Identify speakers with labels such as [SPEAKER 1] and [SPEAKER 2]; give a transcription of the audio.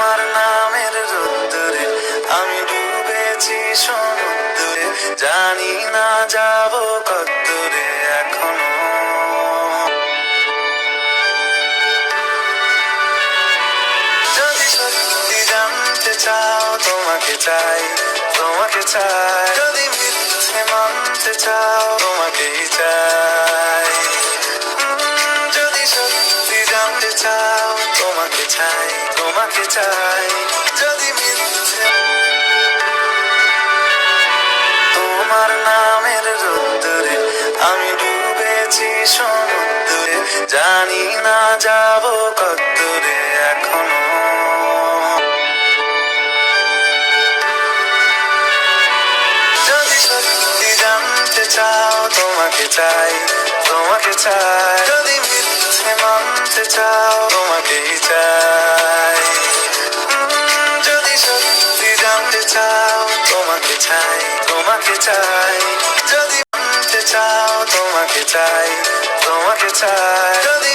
[SPEAKER 1] তোমার নামের রোদ্দুরে আমি ডুবেছি সমুদ্রে, জানি না যাব কতদূরে এখনো। যদি সত্যি জানতে চাও তোমাকে চাই, তোমাকে চাই। যদি মিথ্যে মানতে চাও তোমাকেই চাই। যদি সত্যি জানতে চাও তোমাকে চাই, তোমাকে চাই। যদি মিথ্যে, তোমার নামের রোদ্দুরে আমি ডুবেছি সমুদ্রে, জানি না যাব কতদূরে এখনো। যদি সত্যি জানতে চাও তোমাকে চাই, তোমাকে চাই। যদি মিথ্যে মানতে চাও তোমাকেই চাই। যদি সত্যি জানতে চাও তোমাকে চাই, তোমাকে চাই। যদি মানতে চাও তোমাকে চাই, তোমাকে চাই। যদি